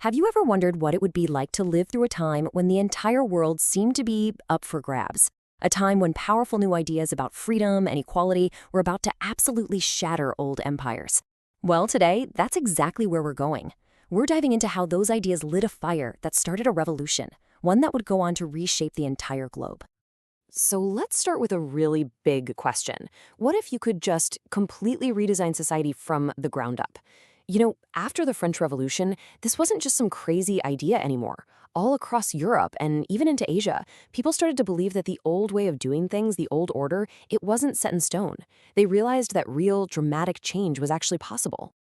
Have you ever wondered what it would be like to live through a time when the entire world seemed to be up for grabs? A time when powerful new ideas about freedom and equality were about to absolutely shatter old empires. Well, today, that's exactly where we're going. We're diving into how those ideas lit a fire that started a revolution, one that would go on to reshape the entire globe. So let's start with a really big question. What if you could just completely redesign society from the ground up? After the French Revolution, this wasn't just some crazy idea anymore. All across Europe and even into Asia, people started to believe that the old way of doing things, the old order, it wasn't set in stone. They realized that real, dramatic change was actually possible.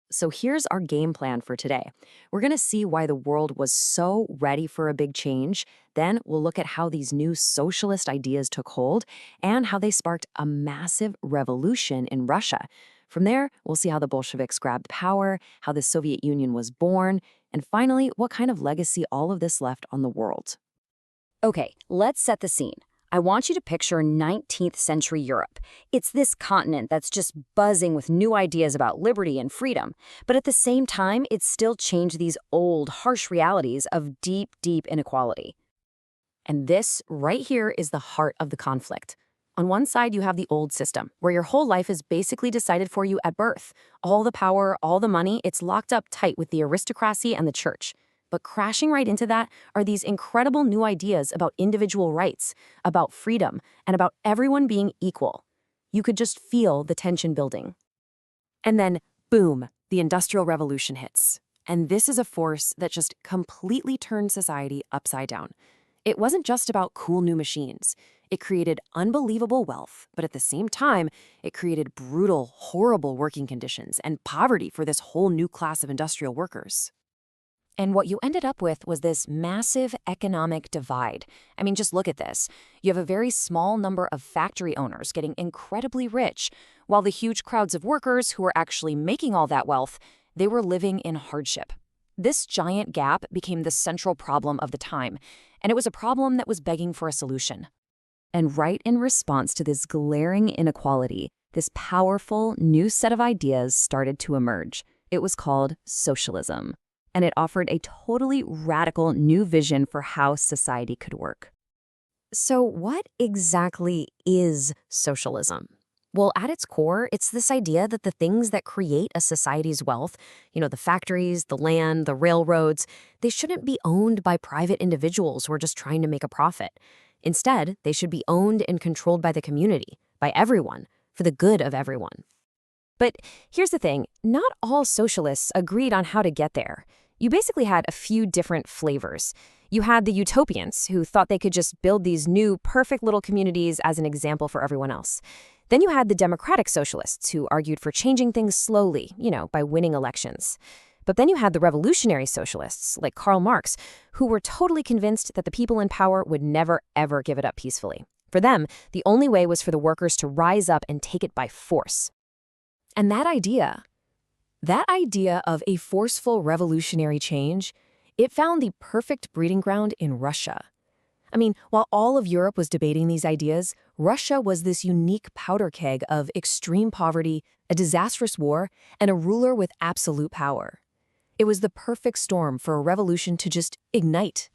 So here's our game plan for today. We're going to see why the world was so ready for a big change. Then we'll look at how these new socialist ideas took hold and how they sparked a massive revolution in Russia. From there, we'll see how the Bolsheviks grabbed power, how the Soviet Union was born, and finally, what kind of legacy all of this left on the world. Okay, let's set the scene. I want you to picture 19th century Europe. It's this continent that's just buzzing with new ideas about liberty and freedom, but at the same time, it's still changed these old, harsh realities of deep, deep inequality. And this right here is the heart of the conflict. On one side, you have the old system, where your whole life is basically decided for you at birth. All the power, all the money, it's locked up tight with the aristocracy and the church. But crashing right into that are these incredible new ideas about individual rights, about freedom, and about everyone being equal. You could just feel the tension building. And then, boom, the Industrial Revolution hits. And this is a force that just completely turned society upside down. It wasn't just about cool new machines. It created unbelievable wealth, but at the same time, it created brutal, horrible working conditions and poverty for this whole new class of industrial workers. And what you ended up with was this massive economic divide. I mean, just look at this. You have a very small number of factory owners getting incredibly rich, while the huge crowds of workers who were actually making all that wealth, they were living in hardship. This giant gap became the central problem of the time, and it was a problem that was begging for a solution. And right in response to this glaring inequality, this powerful new set of ideas started to emerge. It was called socialism, and it offered a totally radical new vision for how society could work. So what exactly is socialism? Well, at its core, it's this idea that the things that create a society's wealth, the factories, the land, the railroads, they shouldn't be owned by private individuals who are just trying to make a profit. Instead, they should be owned and controlled by the community, by everyone, for the good of everyone. But here's the thing, not all socialists agreed on how to get there. You basically had a few different flavors. You had the utopians, who thought they could just build these new, perfect little communities as an example for everyone else. Then you had the democratic socialists, who argued for changing things slowly, by winning elections. But then you had the revolutionary socialists, like Karl Marx, who were totally convinced that the people in power would never, ever give it up peacefully. For them, the only way was for the workers to rise up and take it by force. And that idea of a forceful revolutionary change, it found the perfect breeding ground in Russia. I mean, while all of Europe was debating these ideas, Russia was this unique powder keg of extreme poverty, a disastrous war, and a ruler with absolute power. It was the perfect storm for a revolution to just ignite.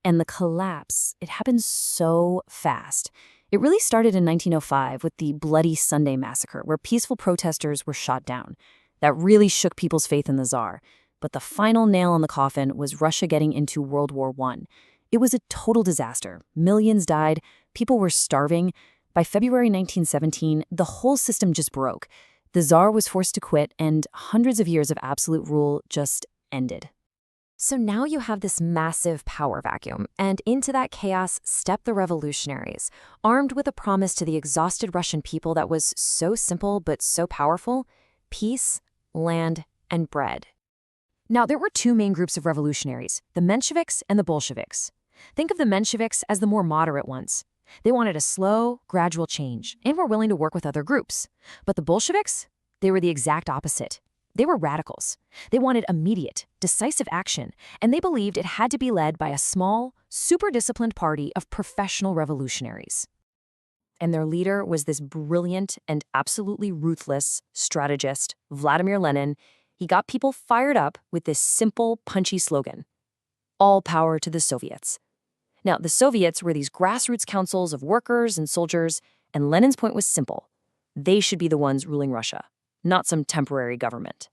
And the collapse, it happened so fast. It really started in 1905 with the Bloody Sunday Massacre, where peaceful protesters were shot down. That really shook people's faith in the Tsar. But the final nail in the coffin was Russia getting into World War I. It was a total disaster. Millions died. People were starving. By February 1917, the whole system just broke. The Tsar was forced to quit, and hundreds of years of absolute rule just ended. So now you have this massive power vacuum, and into that chaos stepped the revolutionaries, armed with a promise to the exhausted Russian people that was so simple but so powerful: peace, land, and bread. Now, there were two main groups of revolutionaries, the Mensheviks and the Bolsheviks. Think of the Mensheviks as the more moderate ones. They wanted a slow, gradual change and were willing to work with other groups. But the Bolsheviks, they were the exact opposite. They were radicals. They wanted immediate, decisive action, and they believed it had to be led by a small, super disciplined party of professional revolutionaries. And their leader was this brilliant and absolutely ruthless strategist, Vladimir Lenin. He got people fired up with this simple, punchy slogan: all power to the Soviets. Now, the Soviets were these grassroots councils of workers and soldiers, and Lenin's point was simple. They should be the ones ruling Russia, not some temporary government.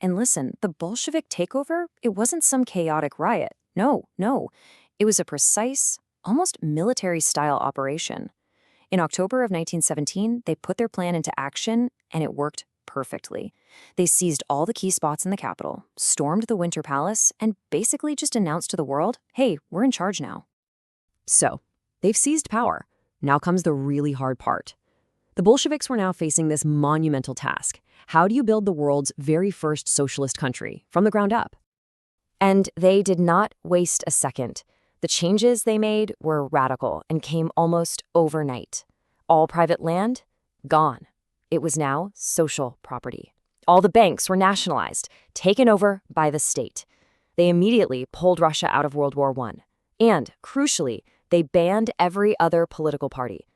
And listen, the Bolshevik takeover, it wasn't some chaotic riot. No. It was a precise, almost military-style operation. In October of 1917, they put their plan into action, and it worked perfectly. They seized all the key spots in the capital, stormed the Winter Palace, and basically just announced to the world, hey, we're in charge now. So, they've seized power. Now comes the really hard part. The Bolsheviks were now facing this monumental task. How do you build the world's very first socialist country from the ground up? And they did not waste a second. The changes they made were radical and came almost overnight. All private land, gone. It was now social property. All the banks were nationalized, taken over by the state. They immediately pulled Russia out of World War I. And, crucially, they banned every other political party.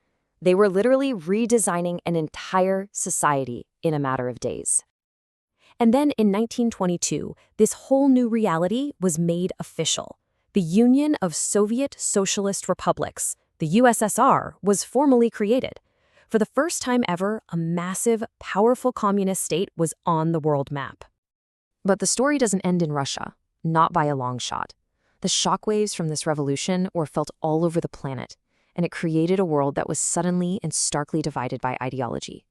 They were literally redesigning an entire society in a matter of days. And then in 1922, this whole new reality was made official. The Union of Soviet Socialist Republics, the USSR, was formally created. For the first time ever, a massive, powerful communist state was on the world map. But the story doesn't end in Russia, not by a long shot. The shockwaves from this revolution were felt all over the planet, and it created a world that was suddenly and starkly divided by ideology.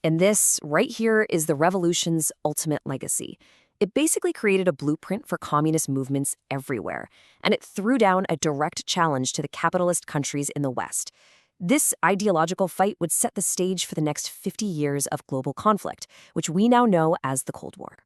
And this, right here, is the revolution's ultimate legacy. It basically created a blueprint for communist movements everywhere, and it threw down a direct challenge to the capitalist countries in the West. This ideological fight would set the stage for the next 50 years of global conflict, which we now know as the Cold War.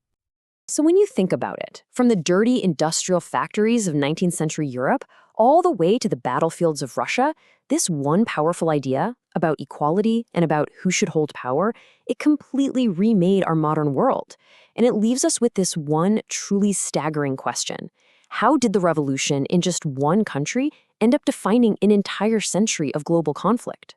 So when you think about it, from the dirty industrial factories of 19th century Europe all the way to the battlefields of Russia, this one powerful idea about equality and about who should hold power, it completely remade our modern world. And it leaves us with this one truly staggering question. How did the revolution in just one country end up defining an entire century of global conflict?